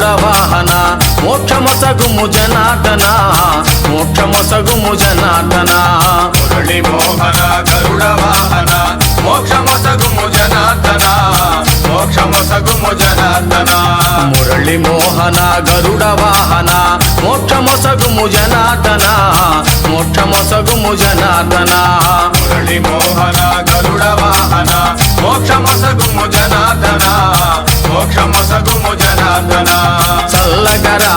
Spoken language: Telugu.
గరుడ వాహన మోక్షమొసగుము జనార్దన మోక్షమొసగుము జనార్దన మురళి మోహన గరుడ వాహన మోక్షమొసగుము జనార్దన మోక్షమొసగుము జనార్దన మురళి మోహన గరుడ వాహన మోక్షమొసగుము జనార్దన మోక్షమొసగుము జనార్దన మురళి మోహన గరుడ వాహన మోక్షమొసగుము జనార్దన మోక్షమొసగుము జనార్దన చల్లగరా